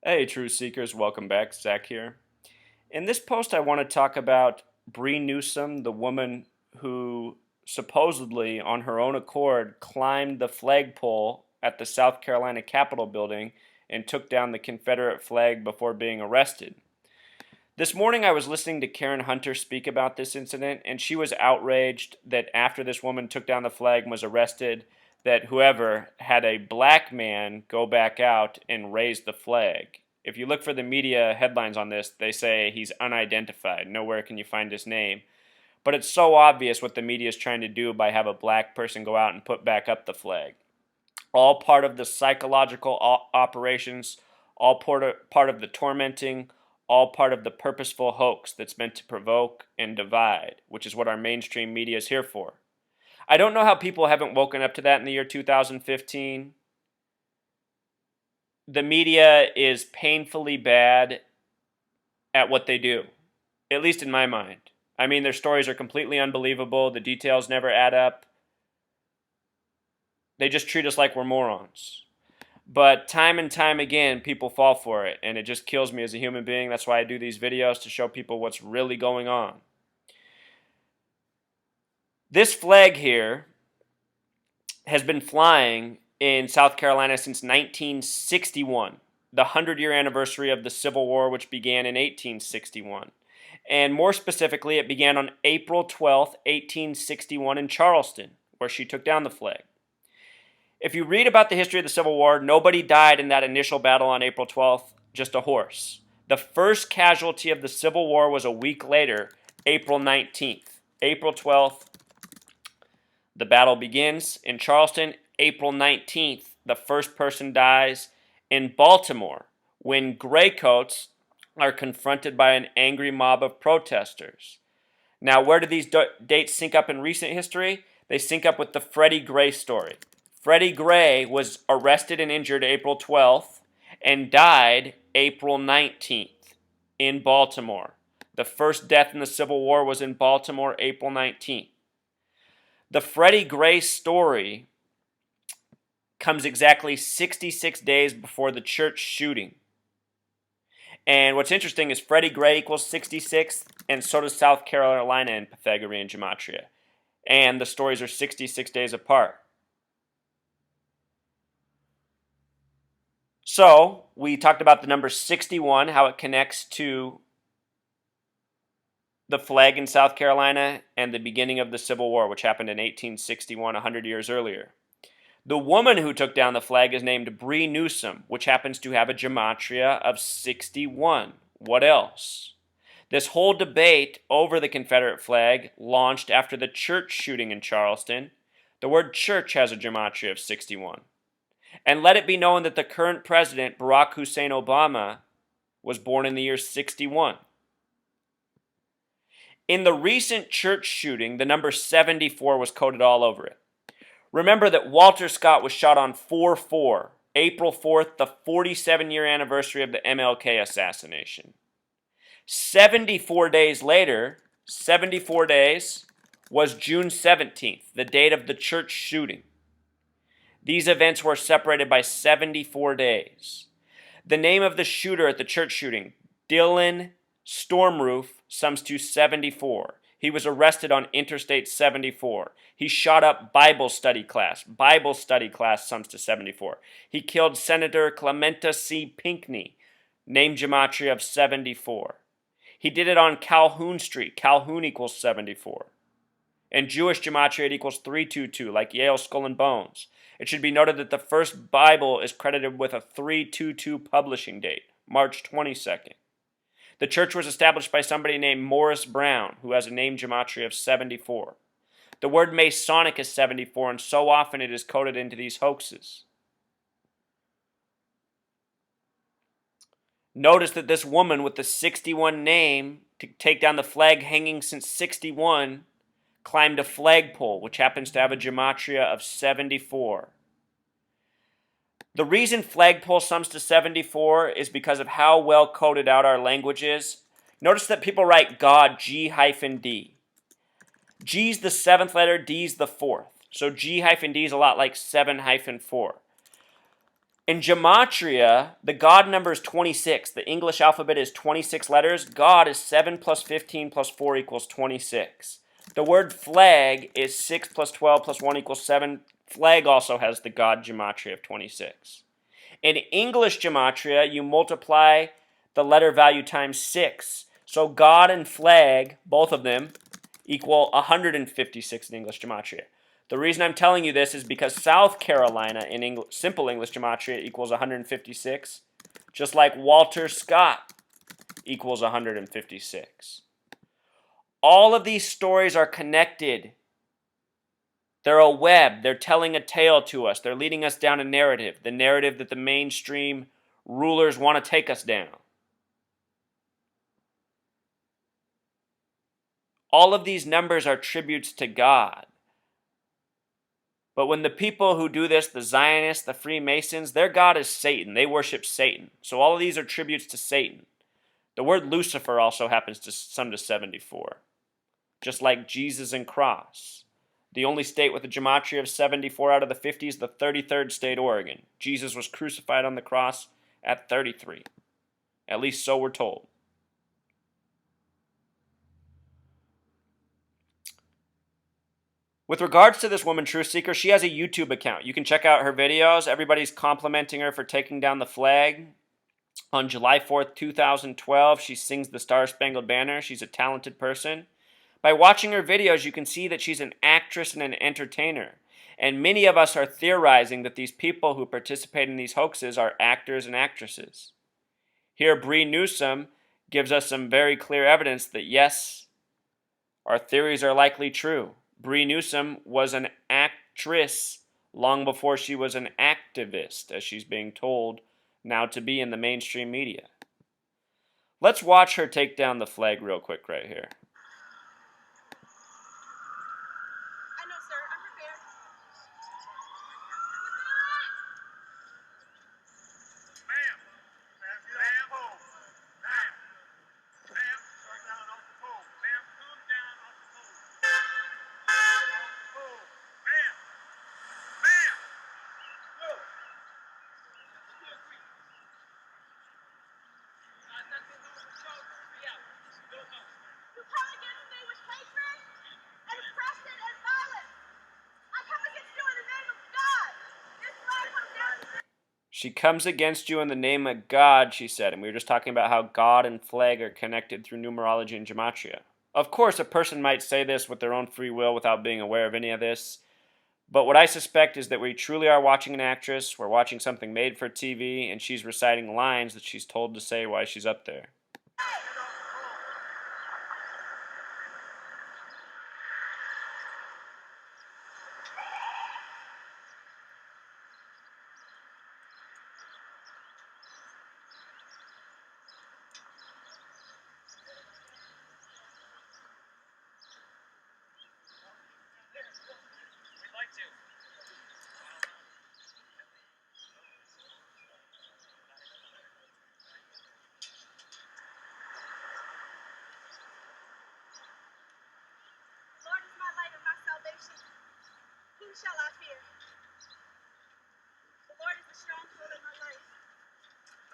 Hey, Truth Seekers, welcome back. Zach here. In this post, I want to talk about Bree Newsome, the woman who supposedly, on her own accord, climbed the flagpole at the South Carolina Capitol building and took down the Confederate flag before being arrested. This morning, I was listening to Karen Hunter speak about this incident, and she was outraged that after this woman took down the flag and was arrested, that whoever had a black man go back out and raise the flag. If you look for the media headlines on this, they say he's unidentified. Nowhere can you find his name. But it's so obvious what the media is trying to do by have a black person go out and put back up the flag. All part of the psychological operations, all part of the tormenting, all part of the purposeful hoax that's meant to provoke and divide, which is what our mainstream media is here for. I don't know how people haven't woken up to that in the year 2015. The media is painfully bad at what they do, at least in my mind. I mean, their stories are completely unbelievable. The details never add up. They just treat us like we're morons. But time and time again, people fall for it, and it just kills me as a human being. That's why I do these videos, to show people what's really going on. This flag here has been flying in South Carolina since 1961, the 100-year anniversary of the Civil War, which began in 1861. And more specifically, it began on April 12th, 1861 in Charleston, where she took down the flag. If you read about the history of the Civil War, nobody died in that initial battle on April 12th, just a horse. The first casualty of the Civil War was a week later, April 19th. April 12th, the battle begins in Charleston. April 19th, the first person dies in Baltimore when graycoats are confronted by an angry mob of protesters. Now, where do these dates sync up in recent history? They sync up with the Freddie Gray story. Freddie Gray was arrested and injured April 12th and died April 19th in Baltimore. The first death in the Civil War was in Baltimore, April 19th. The Freddie Gray story comes exactly 66 days before the church shooting. And what's interesting is Freddie Gray equals 66, and so does South Carolina in Pythagorean gematria. And the stories are 66 days apart. So, we talked about the number 61, how it connects to the flag in South Carolina and the beginning of the Civil War, which happened in 1861, 100 years earlier. The woman who took down the flag is named Bree Newsome, which happens to have a gematria of 61. What else? This whole debate over the Confederate flag launched after the church shooting in Charleston. The word church has a gematria of 61. And let it be known that the current president, Barack Hussein Obama, was born in the year 61. In the recent church shooting, the number 74 was coded all over it. Remember that Walter Scott was shot on 4/4, April 4th, the 47-year anniversary of the MLK assassination. 74 days later, 74 days, was June 17th, the date of the church shooting. These events were separated by 74 days. The name of the shooter at the church shooting, Dylan Stormroof, sums to 74. He was arrested on Interstate 74. He shot up Bible study class. Bible study class sums to 74. He killed Senator Clementa C. Pinckney, name gematria of 74. He did it on Calhoun Street. Calhoun equals 74. And Jewish gematria, it equals 322, like Yale Skull and Bones. It should be noted that the first Bible is credited with a 322 publishing date, March 22nd. The church was established by somebody named Morris Brown, who has a name gematria of 74. The word Masonic is 74, and so often it is coded into these hoaxes. Notice that this woman with the 61 name to take down the flag hanging since 61 climbed a flagpole, which happens to have a gematria of 74. The reason flagpole sums to 74 is because of how well coded out our language is. Notice that people write God G-D. G's the seventh letter, D's the fourth. So G-D is a lot like 7-4. In gematria, the God number is 26. The English alphabet is 26 letters. God is 7 plus 15 plus 4 equals 26. The word flag is 6 plus 12 plus 1 equals 7. Flag also has the God gematria of 26. In English gematria, you multiply the letter value times 6. So God and flag, both of them, equal 156 in English gematria. The reason I'm telling you this is because South Carolina in simple English gematria equals 156, just like Walter Scott equals 156. All of these stories are connected. They're a web. They're telling a tale to us. They're leading us down a narrative, the narrative that the mainstream rulers want to take us down. All of these numbers are tributes to God. But when the people who do this, the Zionists, the Freemasons, their God is Satan. They worship Satan. So all of these are tributes to Satan. The word Lucifer also happens to sum to 74. Just like Jesus and cross. The only state with a gematria of 74 out of the 50 is the 33rd state, Oregon. Jesus was crucified on the cross at 33. At least so we're told. With regards to this woman, Truth Seeker, she has a YouTube account. You can check out her videos. Everybody's complimenting her for taking down the flag. On July 4th, 2012, she sings the Star-Spangled Banner. She's a talented person. By watching her videos, you can see that she's an actress and an entertainer. And many of us are theorizing that these people who participate in these hoaxes are actors and actresses. Here, Bree Newsome gives us some very clear evidence that yes, our theories are likely true. Bree Newsome was an actress long before she was an activist, as she's being told now to be in the mainstream media. Let's watch her take down the flag real quick right here. I know, sir. I'm prepared. Ma'am. Ma'am. Ma'am. Ma'am. Ma'am. Come down off the pole. Ma'am. Come down off the pole. Pole. Ma'am. Ma'am. Go. Nothing to do with y'all. Be out. Go home. You come against me with hatred and oppression and violence. I come against you in the name of God. This flag comes down. She comes against you in the name of God, she said. And we were just talking about how God and flag are connected through numerology and gematria. Of course, a person might say this with their own free will without being aware of any of this. But what I suspect is that we truly are watching an actress. We're watching something made for TV, and she's reciting lines that she's told to say while she's up there. We'd like to. Lord is my light and my salvation. Whom shall I fear? The Lord is the stronghold of my life.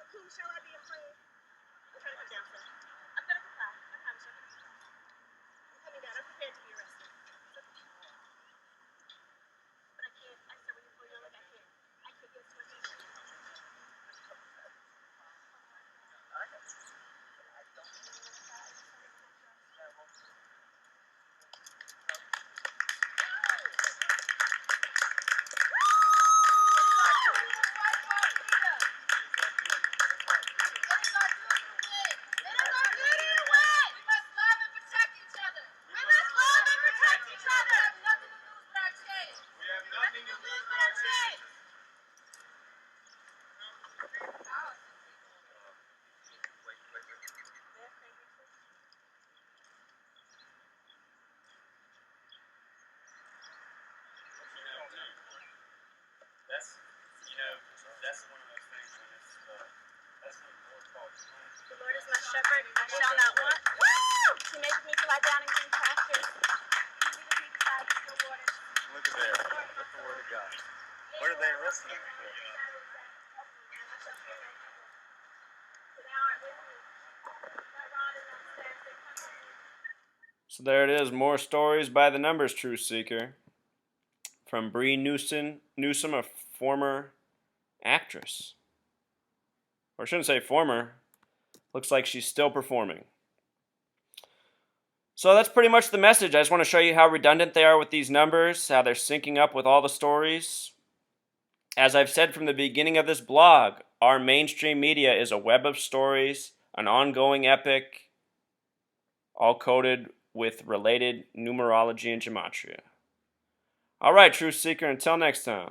Of whom shall I be afraid? I'm trying to come down, sir. I'm going to comply. I promise you. I'm coming down. I'm prepared to be arrested. But I can't. I sir, when you pull your leg, I can't. I can't get to my feet. That's one of those things when it's, that's what the Lord calls. The Lord is my shepherd, I shall not want. Woo! He makes me to lie down in green pastures. He leadeth me beside the still waters. Look at there. That's the word of God. What are they arresting him for? So there it is, more stories by the numbers, Truth Seeker. From Bree Newsome, a former actress. Or I shouldn't say former. Looks like she's still performing. So that's pretty much the message. I just want to show you how redundant they are with these numbers, how they're syncing up with all the stories. As I've said from the beginning of this blog, our mainstream media is a web of stories, an ongoing epic, all coded with related numerology and gematria. All right, Truth Seeker, until next time.